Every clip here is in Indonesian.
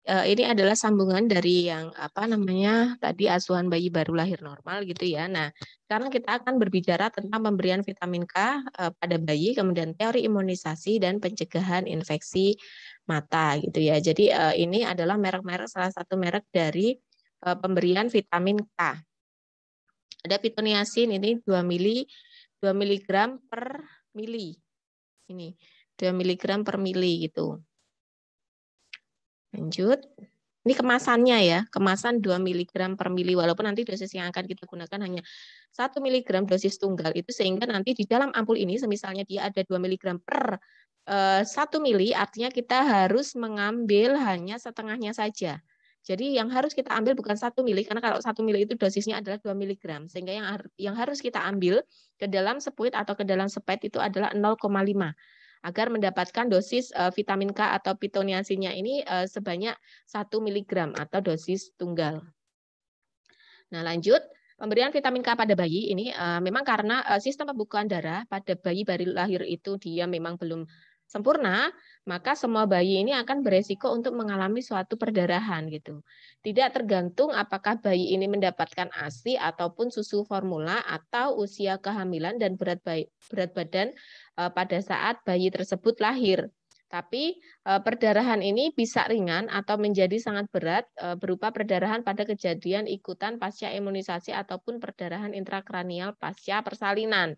ini adalah sambungan dari yang apa namanya tadi asuhan bayi baru lahir normal gitu ya. Nah, sekarang kita akan berbicara tentang pemberian vitamin K pada bayi, kemudian teori imunisasi dan pencegahan infeksi mata gitu ya. Jadi ini adalah merek-merek salah satu merek dari pemberian vitamin K. Ada pitoniasin ini 2 miligram per mili. Ini 2 miligram per mili gitu. Lanjut. Ini kemasannya ya, kemasan 2 miligram per mili, walaupun nanti dosis yang akan kita gunakan hanya 1 miligram dosis tunggal itu, sehingga nanti di dalam ampul ini, semisalnya dia ada 2 miligram per 1 mili, artinya kita harus mengambil hanya setengahnya saja. Jadi yang harus kita ambil bukan 1 mili, karena kalau 1 mili itu dosisnya adalah 2 miligram, sehingga yang harus kita ambil ke dalam sepuit atau ke dalam sepet itu adalah 0,5. Agar mendapatkan dosis vitamin K atau pitoniasinnya ini sebanyak 1 miligram atau dosis tunggal. Nah, lanjut. Pemberian vitamin K pada bayi ini memang karena sistem pembukaan darah pada bayi baru lahir itu dia memang belum sempurna, maka semua bayi ini akan beresiko untuk mengalami suatu perdarahan gitu. Tidak tergantung apakah bayi ini mendapatkan ASI ataupun susu formula atau usia kehamilan dan berat badan pada saat bayi tersebut lahir. Tapi perdarahan ini bisa ringan atau menjadi sangat berat berupa perdarahan pada kejadian ikutan pasca imunisasi ataupun perdarahan intrakranial pasca persalinan.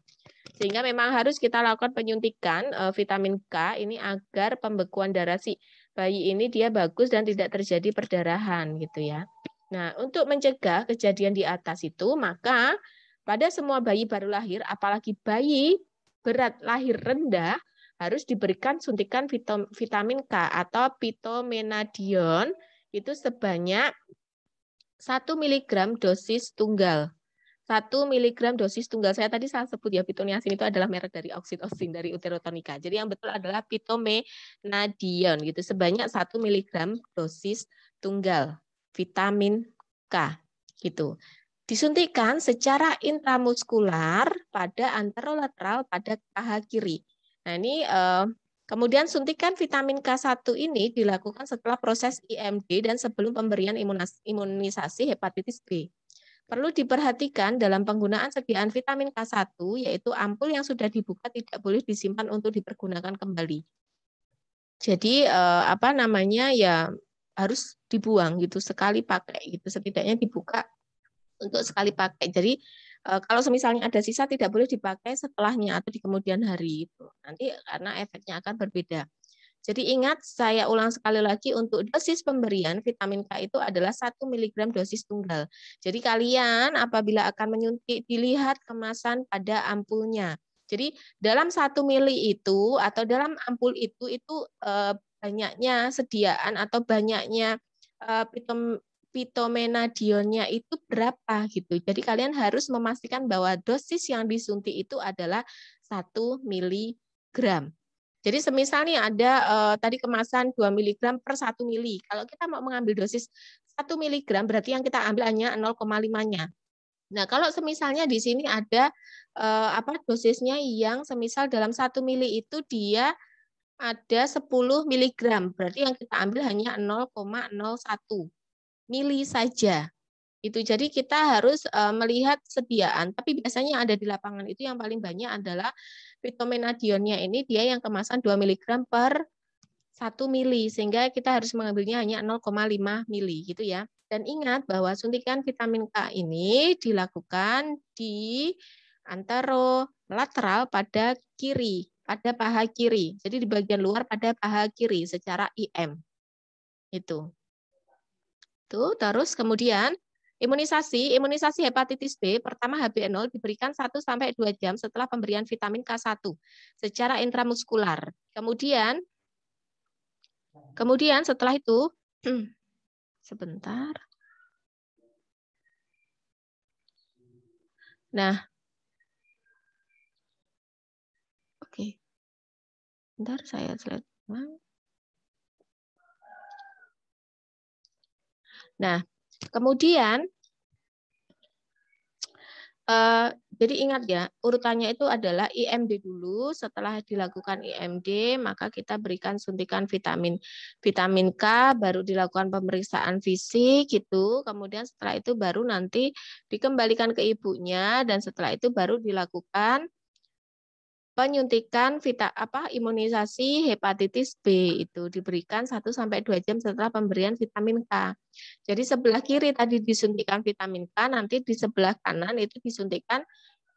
Sehingga memang harus kita lakukan penyuntikan vitamin K ini agar pembekuan darah si bayi ini dia bagus dan tidak terjadi perdarahan gitu ya. Nah, untuk mencegah kejadian di atas itu, maka pada semua bayi baru lahir, apalagi bayi berat lahir rendah, harus diberikan suntikan vitamin K atau pitomenadion itu sebanyak 1 miligram dosis tunggal. 1 miligram dosis tunggal. Saya tadi salah sebut ya, pitoniasin itu adalah merek dari oksitosin, dari uterotonika. Jadi yang betul adalah pitomenadion gitu, sebanyak 1 miligram dosis tunggal vitamin K gitu. Disuntikan secara intramuskular pada anterolateral pada paha kiri. Nah, ini kemudian suntikan vitamin K1 ini dilakukan setelah proses IMD dan sebelum pemberian imunisasi hepatitis B. Perlu diperhatikan dalam penggunaan sediaan vitamin K1, yaitu ampul yang sudah dibuka tidak boleh disimpan untuk dipergunakan kembali. Jadi apa namanya ya harus dibuang gitu sekali pakai gitu, setidaknya dibuka untuk sekali pakai. Jadi kalau misalnya ada sisa tidak boleh dipakai setelahnya atau di kemudian hari itu. Nanti karena efeknya akan berbeda. Jadi ingat, saya ulang sekali lagi, untuk dosis pemberian vitamin K itu adalah 1 miligram dosis tunggal. Jadi kalian apabila akan menyuntik, dilihat kemasan pada ampulnya. Jadi dalam 1 mili itu atau dalam ampul itu banyaknya sediaan atau banyaknya pitomenadionnya itu berapa gitu. Jadi kalian harus memastikan bahwa dosis yang disuntik itu adalah 1 miligram. Jadi semisal nih ada tadi kemasan 2 miligram per 1 mili. Kalau kita mau mengambil dosis 1 miligram berarti yang kita ambil hanya 0,5-nya. Nah, kalau semisalnya di sini ada dosisnya yang semisal dalam 1 mili itu dia ada 10 miligram, berarti yang kita ambil hanya 0,01 mili saja. Itu jadi kita harus melihat sediaan, tapi biasanya yang ada di lapangan itu yang paling banyak adalah pitomenadionnya ini dia yang kemasan 2 miligram per 1 mili, sehingga kita harus mengambilnya hanya 0,5 mili gitu ya. Dan ingat bahwa suntikan vitamin K ini dilakukan di anterolateral pada kiri, pada paha kiri. Jadi di bagian luar pada paha kiri secara IM. Itu. Tuh, terus kemudian imunisasi hepatitis B pertama HB0 diberikan 1-2 jam setelah pemberian vitamin K1 secara intramuskular. Kemudian setelah itu sebentar. Nah. Oke. Bentar saya slide. Nah, kemudian Jadi ingat ya, urutannya itu adalah IMD dulu, setelah dilakukan IMD, maka kita berikan suntikan vitamin K, baru dilakukan pemeriksaan fisik gitu, kemudian setelah itu baru nanti dikembalikan ke ibunya, dan setelah itu baru dilakukan penyuntikan imunisasi hepatitis B, itu diberikan 1-2 jam setelah pemberian vitamin K. Jadi sebelah kiri tadi disuntikan vitamin K, nanti di sebelah kanan itu disuntikan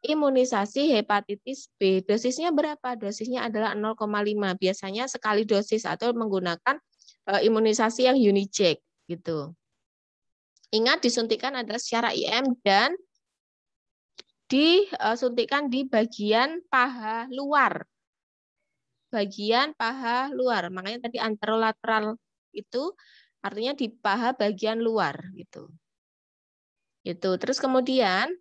imunisasi hepatitis B. Dosisnya berapa? Dosisnya adalah 0,5. Biasanya sekali dosis atau menggunakan imunisasi yang Unicheck gitu. Ingat disuntikan adalah secara IM dan disuntikan di bagian paha luar. Bagian paha luar. Makanya tadi anterolateral itu artinya di paha bagian luar gitu. Gitu. Terus kemudian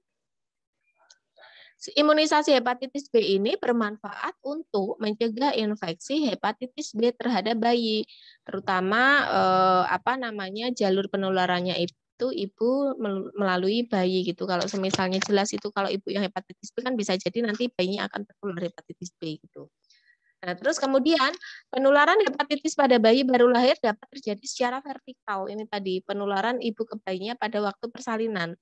imunisasi hepatitis B ini bermanfaat untuk mencegah infeksi hepatitis B terhadap bayi, terutama jalur penularannya itu ibu melalui bayi gitu. Kalau misalnya jelas itu kalau ibu yang hepatitis B kan bisa jadi nanti bayinya akan tertular hepatitis B gitu. Nah, terus kemudian penularan hepatitis pada bayi baru lahir dapat terjadi secara vertikal. Ini tadi penularan ibu ke bayinya pada waktu persalinan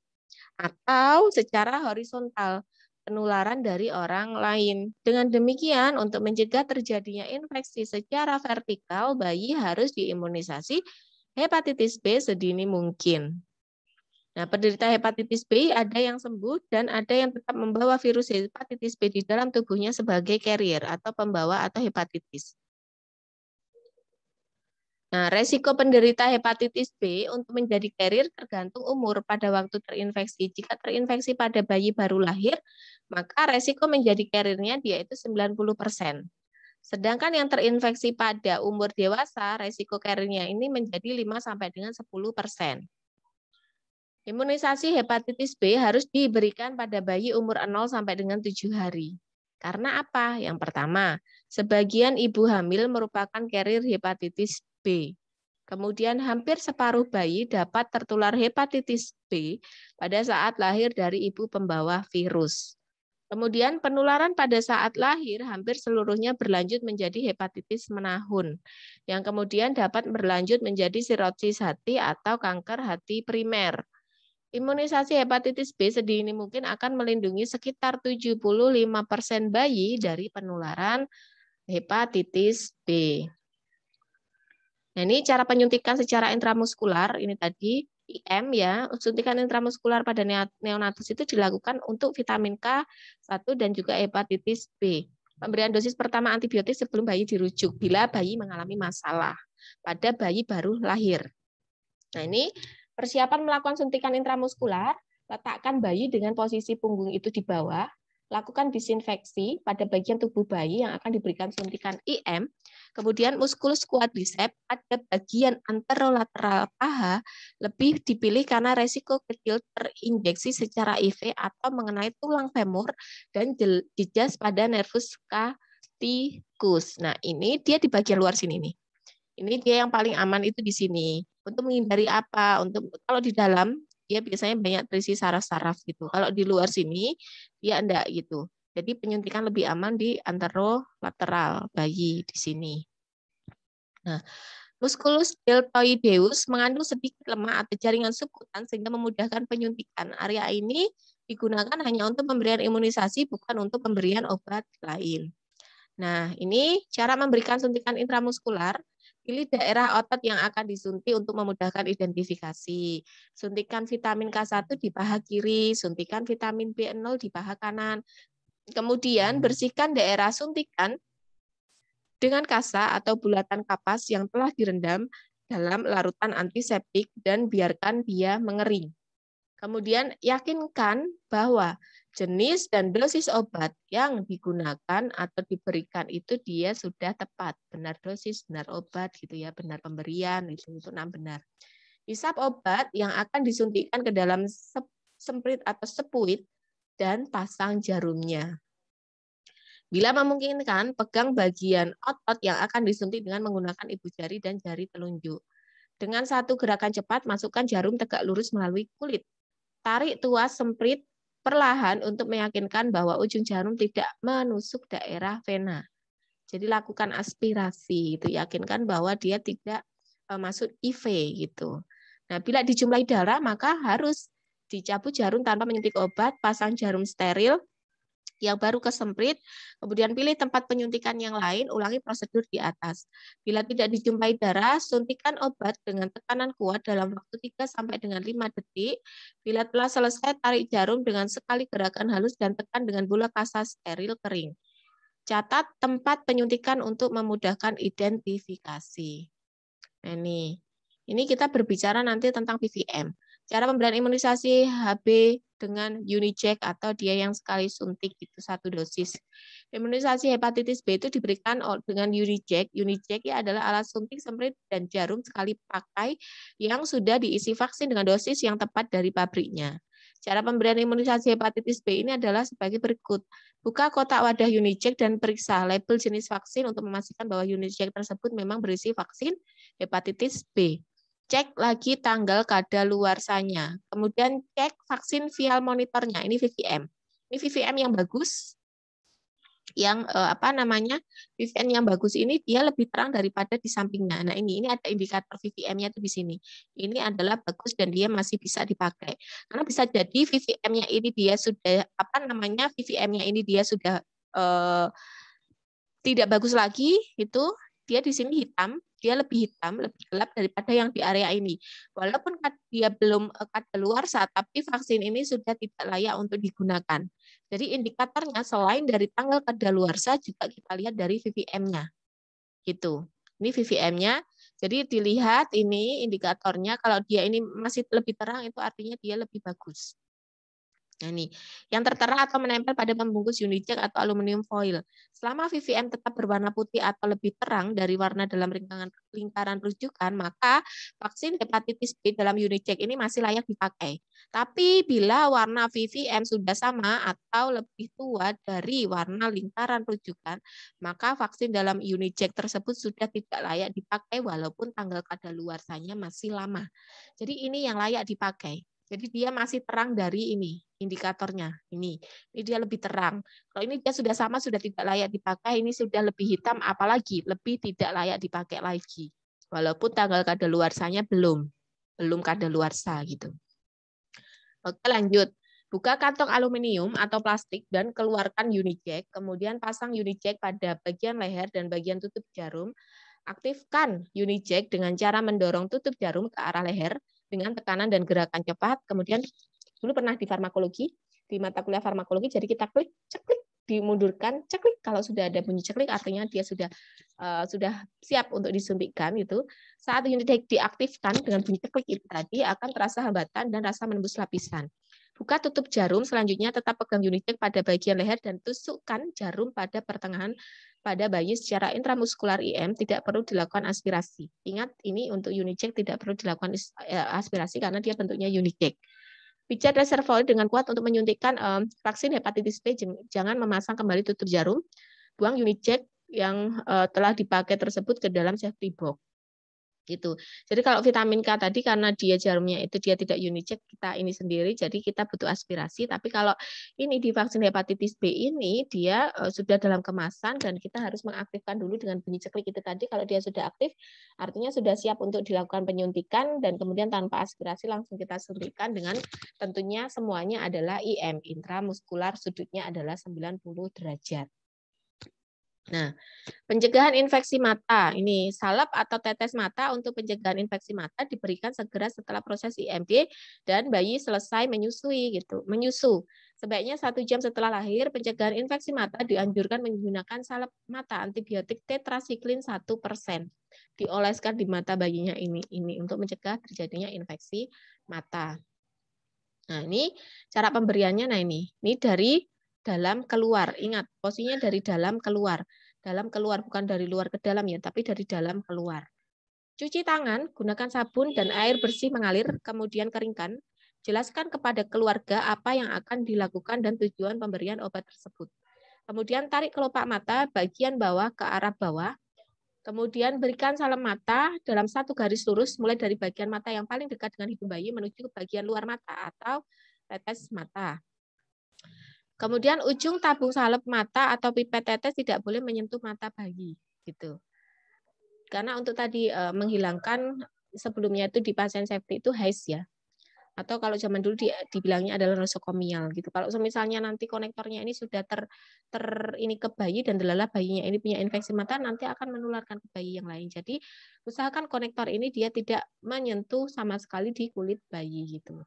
atau secara horizontal penularan dari orang lain. Dengan demikian, untuk mencegah terjadinya infeksi secara vertikal, bayi harus diimunisasi hepatitis B sedini mungkin. Nah, penderita hepatitis B ada yang sembuh dan ada yang tetap membawa virus hepatitis B di dalam tubuhnya sebagai carrier atau pembawa atau hepatitis. Nah, resiko penderita hepatitis B untuk menjadi carrier tergantung umur pada waktu terinfeksi. Jika terinfeksi pada bayi baru lahir, maka resiko menjadi carrier-nya dia itu 90%. Sedangkan yang terinfeksi pada umur dewasa, resiko carrier-nya ini menjadi 5-10%. Imunisasi hepatitis B harus diberikan pada bayi umur 0-7 hari. Karena apa? Yang pertama, sebagian ibu hamil merupakan carrier hepatitis B. Kemudian hampir separuh bayi dapat tertular hepatitis B pada saat lahir dari ibu pembawa virus. Kemudian penularan pada saat lahir hampir seluruhnya berlanjut menjadi hepatitis menahun, yang kemudian dapat berlanjut menjadi sirosis hati atau kanker hati primer. Imunisasi hepatitis B sedini mungkin akan melindungi sekitar 75% bayi dari penularan hepatitis B. Nah, ini cara penyuntikan secara intramuskular, ini tadi IM ya, suntikan intramuskular pada neonatus itu dilakukan untuk vitamin K1 dan juga hepatitis B. Pemberian dosis pertama antibiotik sebelum bayi dirujuk bila bayi mengalami masalah pada bayi baru lahir. Nah, ini persiapan melakukan suntikan intramuskular, letakkan bayi dengan posisi punggung itu di bawah, lakukan disinfeksi pada bagian tubuh bayi yang akan diberikan suntikan IM, kemudian muskulus quadriceps pada bagian anterolateral paha lebih dipilih karena resiko kecil terinjeksi secara IV atau mengenai tulang femur dan jejas pada nervus sciaticus. Nah, ini dia di bagian luar sini nih. Ini dia yang paling aman itu di sini. Untuk menghindari apa? Untuk kalau di dalam dia biasanya banyak terisi saraf-saraf gitu. Kalau di luar sini dia enggak gitu. Jadi penyuntikan lebih aman di anterolateral bayi di sini. Nah, musculus deltoideus mengandung sedikit lemak atau jaringan subkutan sehingga memudahkan penyuntikan. Area ini digunakan hanya untuk pemberian imunisasi bukan untuk pemberian obat lain. Nah, ini cara memberikan suntikan intramuskular. Pilih daerah otot yang akan disuntik untuk memudahkan identifikasi. Suntikan vitamin K1 di paha kiri, suntikan vitamin B0 di paha kanan. Kemudian bersihkan daerah suntikan dengan kasa atau bulatan kapas yang telah direndam dalam larutan antiseptik dan biarkan dia mengering. Kemudian yakinkan bahwa jenis dan dosis obat yang digunakan atau diberikan itu dia sudah tepat, benar dosis, benar obat gitu ya, benar pemberian itu benar. Hisap obat yang akan disuntikkan ke dalam semprit atau sepuit dan pasang jarumnya. Bila memungkinkan, pegang bagian otot yang akan disuntik dengan menggunakan ibu jari dan jari telunjuk. Dengan satu gerakan cepat, masukkan jarum tegak lurus melalui kulit. Tarik tuas semprit perlahan untuk meyakinkan bahwa ujung jarum tidak menusuk daerah vena. Jadi lakukan aspirasi, itu yakinkan bahwa dia tidak masuk IV gitu. Nah, bila dijumlahi darah maka harus dicabut jarum tanpa menyuntik obat, pasang jarum steril yang baru kesemprit, kemudian pilih tempat penyuntikan yang lain, ulangi prosedur di atas. Bila tidak dijumpai darah, suntikan obat dengan tekanan kuat dalam waktu 3 sampai dengan 5 detik. Bila telah selesai, tarik jarum dengan sekali gerakan halus dan tekan dengan bola kasa steril kering. Catat tempat penyuntikan untuk memudahkan identifikasi. Nah, ini kita berbicara nanti tentang PVM. Cara pemberian imunisasi HB dengan Unicheck atau dia yang sekali suntik itu 1 dosis. Imunisasi hepatitis B itu diberikan dengan Unicheck. Unicheck ya adalah alat suntik, semprit, dan jarum sekali pakai yang sudah diisi vaksin dengan dosis yang tepat dari pabriknya. Cara pemberian imunisasi hepatitis B ini adalah sebagai berikut. Buka kotak wadah Unicheck dan periksa label jenis vaksin untuk memastikan bahwa Unicheck tersebut memang berisi vaksin hepatitis B. Cek lagi tanggal kadaluarsanya. Kemudian cek vaksin vial monitornya. Ini VVM. Ini VVM yang bagus. Yang VVM yang bagus ini dia lebih terang daripada di sampingnya. Nah, ini ada indikator VVM-nya itu di sini. Ini adalah bagus dan dia masih bisa dipakai. Karena bisa jadi VVM-nya ini dia sudah VVM-nya ini dia sudah tidak bagus lagi, itu dia di sini hitam, dia lebih hitam, lebih gelap daripada yang di area ini. Walaupun dia belum kadaluarsa, tapi vaksin ini sudah tidak layak untuk digunakan. Jadi indikatornya selain dari tanggal kadaluarsa juga kita lihat dari VVM-nya. Gitu. Ini VVM-nya. Jadi dilihat ini indikatornya, kalau dia ini masih lebih terang itu artinya dia lebih bagus. Nah, ini yang tertera atau menempel pada pembungkus Unicheck atau aluminium foil. Selama VVM tetap berwarna putih atau lebih terang dari warna dalam lingkaran rujukan, maka vaksin hepatitis B dalam Unicheck ini masih layak dipakai. Tapi bila warna VVM sudah sama atau lebih tua dari warna lingkaran rujukan, maka vaksin dalam Unicheck tersebut sudah tidak layak dipakai walaupun tanggal kadaluarsanya masih lama. Jadi ini yang layak dipakai. Jadi dia masih terang dari ini indikatornya. Ini dia lebih terang. Kalau ini dia sudah sama, sudah tidak layak dipakai, ini sudah lebih hitam, apalagi lebih tidak layak dipakai lagi. Walaupun tanggal kadaluarsanya belum kadaluarsa gitu. Oke, lanjut. Buka kantong aluminium atau plastik dan keluarkan Unicheck. Kemudian pasang Unicheck pada bagian leher dan bagian tutup jarum. Aktifkan Unicheck dengan cara mendorong tutup jarum ke arah leher dengan tekanan dan gerakan cepat. Kemudian dulu pernah di farmakologi, di mata kuliah farmakologi, jadi kita klik, ceklik, dimundurkan, ceklik. Kalau sudah ada bunyi ceklik, artinya dia sudah siap untuk disuntikkan. Itu saat Unicheck diaktifkan dengan bunyi ceklik itu tadi akan terasa hambatan dan rasa menembus lapisan. Buka tutup jarum, selanjutnya tetap pegang Unicheck pada bagian leher dan tusukkan jarum pada pertengahan pada bayi secara intramuskular IM, tidak perlu dilakukan aspirasi. Ingat, ini untuk Unicheck tidak perlu dilakukan aspirasi karena dia bentuknya Unicheck. Pijat reservoir dengan kuat untuk menyuntikkan vaksin hepatitis B, jangan memasang kembali tutup jarum. Buang Unicheck yang telah dipakai tersebut ke dalam safety box. Gitu. Jadi kalau vitamin K tadi karena dia jarumnya itu dia tidak Unicheck, kita ini sendiri, jadi kita butuh aspirasi. Tapi kalau ini di vaksin hepatitis B ini dia sudah dalam kemasan dan kita harus mengaktifkan dulu dengan bunyi ceklik itu tadi. Kalau dia sudah aktif, artinya sudah siap untuk dilakukan penyuntikan dan kemudian tanpa aspirasi langsung kita suntikan dengan tentunya semuanya adalah IM, intramuskular, sudutnya adalah 90 derajat. Nah, pencegahan infeksi mata. Ini salep atau tetes mata untuk pencegahan infeksi mata diberikan segera setelah proses IMD dan bayi selesai menyusui gitu. Menyusu. Sebaiknya 1 jam setelah lahir, pencegahan infeksi mata dianjurkan menggunakan salep mata antibiotik tetrasiklin 1%. Dioleskan di mata bayinya ini untuk mencegah terjadinya infeksi mata. Nah, ini cara pemberiannya. Nah, ini dari dalam keluar. Ingat, posisinya dari dalam keluar. Dalam keluar, bukan dari luar ke dalam ya, tapi dari dalam keluar. Cuci tangan, gunakan sabun dan air bersih mengalir, kemudian keringkan. Jelaskan kepada keluarga apa yang akan dilakukan dan tujuan pemberian obat tersebut. Kemudian tarik kelopak mata bagian bawah ke arah bawah. Kemudian berikan salep mata dalam 1 garis lurus mulai dari bagian mata yang paling dekat dengan hidung bayi menuju ke bagian luar mata atau tetes mata. Kemudian ujung tabung salep mata atau pipet tetes tidak boleh menyentuh mata bayi, gitu. Karena untuk tadi menghilangkan sebelumnya itu di pasien safety itu HAIS ya. Atau kalau zaman dulu dibilangnya adalah nosokomial gitu. Kalau misalnya nanti konektornya ini sudah ini ke bayi dan delala bayinya ini punya infeksi mata, nanti akan menularkan ke bayi yang lain. Jadi usahakan konektor ini dia tidak menyentuh sama sekali di kulit bayi gitu.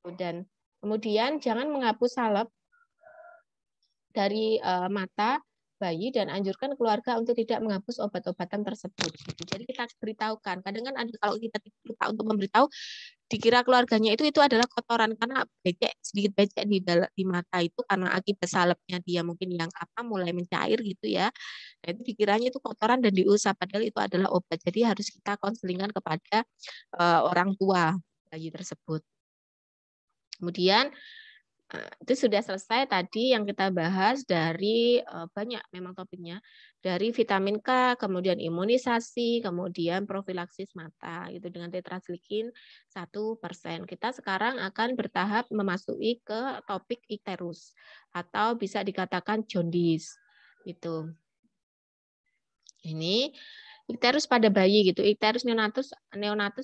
Dan kemudian jangan menghapus salep dari mata bayi dan anjurkan keluarga untuk tidak menghapus obat-obatan tersebut. Jadi kita beritahukan. Kadang kan ada kalau kita lupa untuk memberitahu, dikira keluarganya itu adalah kotoran karena sedikit becek di mata itu karena akibat salepnya dia mungkin yang mulai mencair gitu ya. Nah, itu dikiranya itu kotoran dan diusap padahal itu adalah obat. Jadi harus kita konselingan kepada orang tua bayi tersebut. Kemudian itu sudah selesai tadi yang kita bahas dari banyak memang topiknya, dari vitamin K, kemudian imunisasi, kemudian profilaksis mata gitu dengan tetrasiklikin 1%. Kita sekarang akan bertahap memasuki ke topik ikterus atau bisa dikatakan jaundice gitu. Ini ikterus pada bayi gitu, ikterus neonatus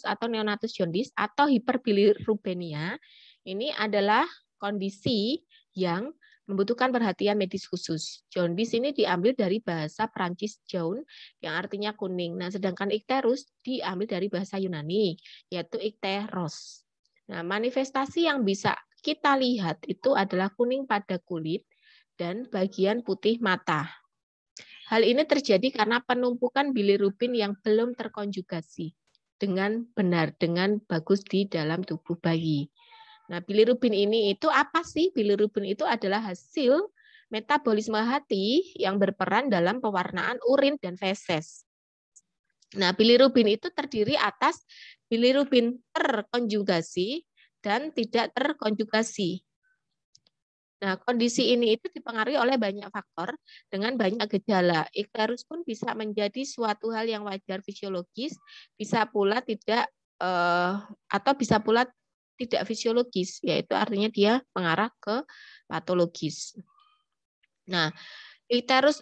atau neonatus jaundice atau hiperbilirubemia. Ini adalah kondisi yang membutuhkan perhatian medis khusus. Jaundice ini diambil dari bahasa Prancis jaune yang artinya kuning. Nah, sedangkan ikterus diambil dari bahasa Yunani yaitu ikteros. Nah, manifestasi yang bisa kita lihat itu adalah kuning pada kulit dan bagian putih mata. Hal ini terjadi karena penumpukan bilirubin yang belum terkonjugasi dengan benar, dengan bagus di dalam tubuh bayi. Nah, bilirubin ini itu apa sih? Bilirubin itu adalah hasil metabolisme hati yang berperan dalam pewarnaan urin dan feses. Nah, bilirubin itu terdiri atas bilirubin terkonjugasi dan tidak terkonjugasi. Nah, kondisi ini itu dipengaruhi oleh banyak faktor dengan banyak gejala. Ikterus pun bisa menjadi suatu hal yang wajar fisiologis, bisa pula tidak atau bisa pula tidak fisiologis, yaitu artinya dia mengarah ke patologis. Nah, ikterus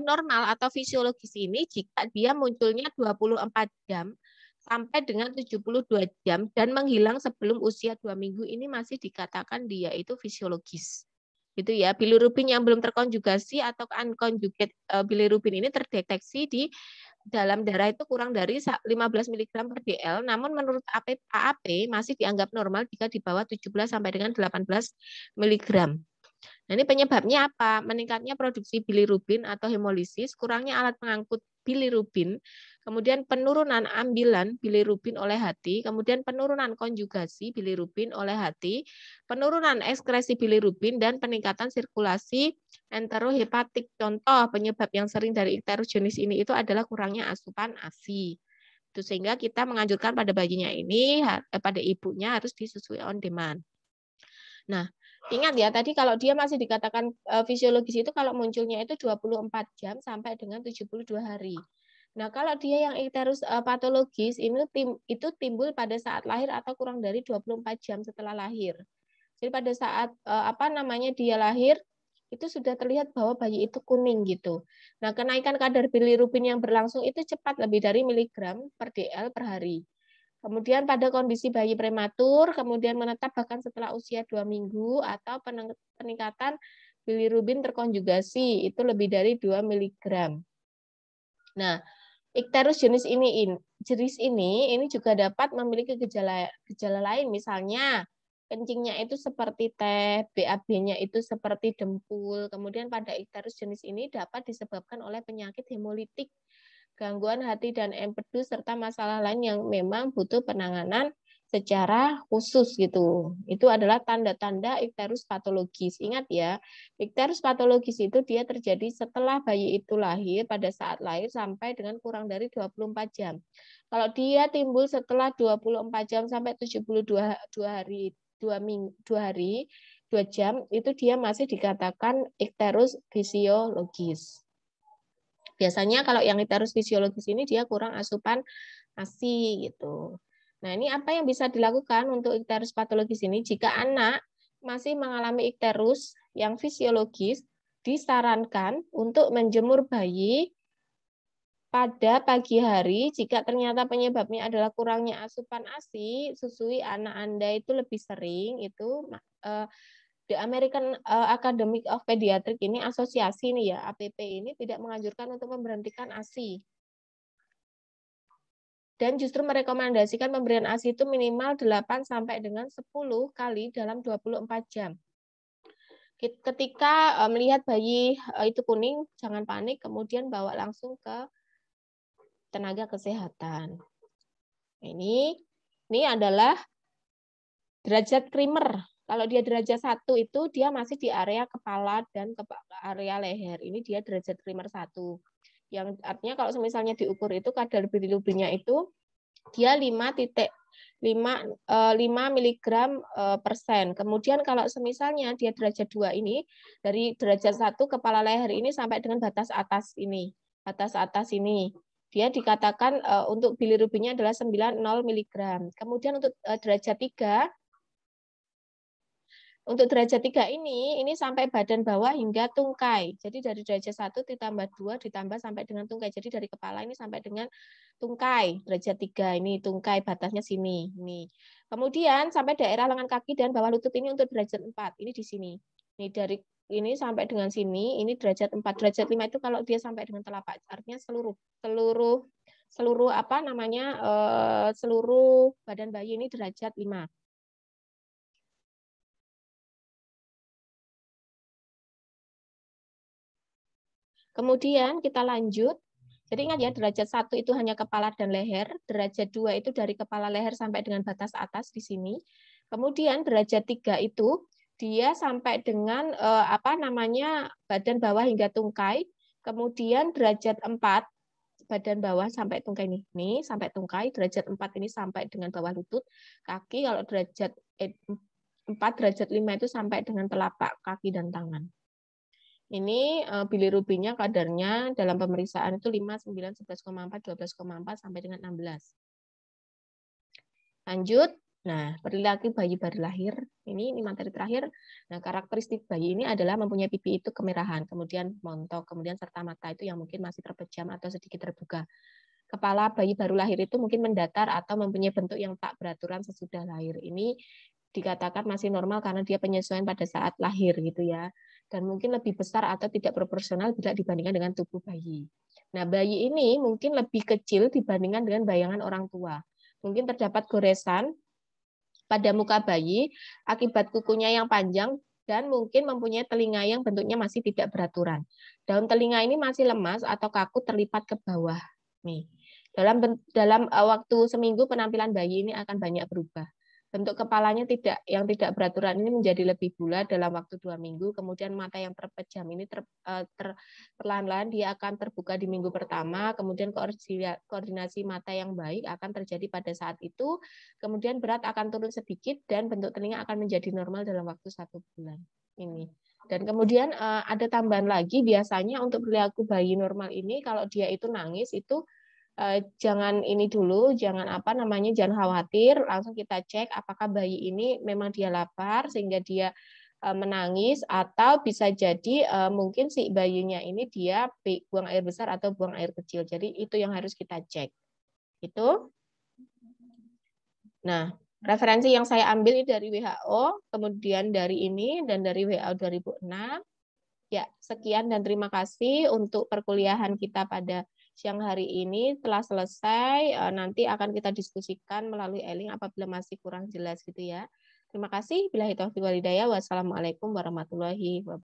normal atau fisiologis ini jika dia munculnya 24 jam sampai dengan 72 jam dan menghilang sebelum usia 2 minggu ini masih dikatakan dia itu fisiologis. Gitu ya, bilirubin yang belum terkonjugasi atau unconjugate bilirubin ini terdeteksi di dalam darah itu kurang dari 15 mg per dl, namun menurut AAP masih dianggap normal jika di bawah 17 sampai dengan 18 mg. Nah, ini penyebabnya apa? Meningkatnya produksi bilirubin atau hemolisis, kurangnya alat pengangkut bilirubin, kemudian penurunan ambilan bilirubin oleh hati, kemudian penurunan konjugasi bilirubin oleh hati, penurunan ekskresi bilirubin, dan peningkatan sirkulasi enterohepatik. Contoh penyebab yang sering dari ikterus jenis ini itu adalah kurangnya asupan ASI. Itu sehingga kita menganjurkan pada bayinya ini, pada ibunya harus disusui on demand. Nah, ingat ya, tadi kalau dia masih dikatakan fisiologis itu kalau munculnya itu 24 jam sampai dengan 72 hari. Nah, kalau dia yang ikterus patologis itu timbul pada saat lahir atau kurang dari 24 jam setelah lahir. Jadi pada saat dia lahir itu sudah terlihat bahwa bayi itu kuning gitu. Nah, kenaikan kadar bilirubin yang berlangsung itu cepat lebih dari miligram per dl per hari. Kemudian pada kondisi bayi prematur, kemudian menetap bahkan setelah usia 2 minggu, atau peningkatan bilirubin terkonjugasi, itu lebih dari 2 mg. Nah, ikterus jenis ini juga dapat memiliki gejala lain, misalnya kencingnya itu seperti teh, BAB-nya itu seperti dempul. Kemudian pada ikterus jenis ini dapat disebabkan oleh penyakit hemolitik, gangguan hati dan empedu, serta masalah lain yang memang butuh penanganan secara khusus gitu. Itu adalah tanda-tanda ikterus patologis. Ingat ya, ikterus patologis itu dia terjadi setelah bayi itu lahir, pada saat lahir sampai dengan kurang dari 24 jam. Kalau dia timbul setelah 24 jam sampai 72 hari, 2 jam, itu dia masih dikatakan ikterus fisiologis. Biasanya kalau yang ikterus fisiologis ini dia kurang asupan ASI gitu. Nah, ini apa yang bisa dilakukan untuk ikterus patologis ini? Jika anak masih mengalami ikterus yang fisiologis disarankan untuk menjemur bayi pada pagi hari jika ternyata penyebabnya adalah kurangnya asupan ASI, susui anak Anda itu lebih sering, itu The American Academy of Pediatrics ini, asosiasi nih ya, APP ini tidak menganjurkan untuk memberhentikan ASI. Dan justru merekomendasikan pemberian ASI itu minimal 8 sampai dengan 10 kali dalam 24 jam. Ketika melihat bayi itu kuning, jangan panik, kemudian bawa langsung ke tenaga kesehatan. Ini adalah derajat Krimer. Kalau dia derajat 1 itu dia masih di area kepala dan area leher. Ini dia derajat Krimer 1. Yang artinya kalau misalnya diukur itu kadar bilirubinnya itu dia 5,5 miligram persen. Kemudian kalau semisalnya dia derajat 2 ini, dari derajat 1 kepala leher ini sampai dengan batas atas ini. Batas atas ini. Dia dikatakan untuk bilirubinnya adalah 90 miligram. Kemudian untuk derajat 3, ini sampai badan bawah hingga tungkai. Jadi dari derajat 1 ditambah 2 ditambah sampai dengan tungkai. Jadi dari kepala ini sampai dengan tungkai. Derajat 3 ini tungkai, batasnya sini. Ini. Kemudian sampai daerah lengan kaki dan bawah lutut ini untuk derajat 4. Ini di sini. Ini dari ini sampai dengan sini, ini derajat 4. Derajat 5 itu kalau dia sampai dengan telapak, artinya seluruh apa namanya? Seluruh badan bayi ini derajat 5. Kemudian kita lanjut. Jadi ingat ya, derajat 1 itu hanya kepala dan leher, derajat 2 itu dari kepala leher sampai dengan batas atas di sini. Kemudian derajat 3 itu dia sampai dengan apa namanya? Badan bawah hingga tungkai. Kemudian derajat 4 badan bawah sampai tungkai ini. Nih, sampai tungkai, derajat 4 ini sampai dengan bawah lutut. Kaki kalau derajat 4 derajat 5 itu sampai dengan telapak kaki dan tangan. Ini bilirubinnya kadarnya dalam pemeriksaan itu 5, 9, 11,4, 12,4 sampai dengan 16. Lanjut. Nah, perilaku bayi baru lahir. Ini materi terakhir. Nah, karakteristik bayi ini adalah mempunyai pipi itu kemerahan, kemudian montok, kemudian serta mata itu yang mungkin masih terpejam atau sedikit terbuka. Kepala bayi baru lahir itu mungkin mendatar atau mempunyai bentuk yang tak beraturan sesudah lahir. Ini dikatakan masih normal karena dia penyesuaian pada saat lahir gitu ya. Dan mungkin lebih besar atau tidak proporsional bila dibandingkan dengan tubuh bayi. Nah, bayi ini mungkin lebih kecil dibandingkan dengan bayangan orang tua. Mungkin terdapat goresan pada muka bayi akibat kukunya yang panjang dan mungkin mempunyai telinga yang bentuknya masih tidak beraturan. Daun telinga ini masih lemas atau kaku terlipat ke bawah. Nih, dalam waktu seminggu penampilan bayi ini akan banyak berubah. Bentuk kepalanya yang tidak beraturan ini menjadi lebih bulat dalam waktu 2 minggu. Kemudian mata yang terpejam ini perlahan-lahan dia akan terbuka di minggu pertama. Kemudian koordinasi mata yang baik akan terjadi pada saat itu. Kemudian berat akan turun sedikit dan bentuk telinga akan menjadi normal dalam waktu 1 bulan. Ini. Dan kemudian ada tambahan lagi, biasanya untuk perilaku bayi normal ini kalau dia itu nangis itu jangan ini dulu, jangan apa namanya, jangan khawatir, langsung kita cek apakah bayi ini memang dia lapar sehingga dia menangis, atau bisa jadi mungkin si bayinya ini dia buang air besar atau buang air kecil. Jadi itu yang harus kita cek. Itu. Nah, referensi yang saya ambil ini dari WHO, kemudian dari ini dan dari WHO 2006. Ya, sekian dan terima kasih untuk perkuliahan kita pada siang hari ini telah selesai. Nanti akan kita diskusikan melalui e-link apabila masih kurang jelas gitu ya. Terima kasih. Billahi taufiq wal hidayah. Wassalamualaikum warahmatullahi wabarakatuh.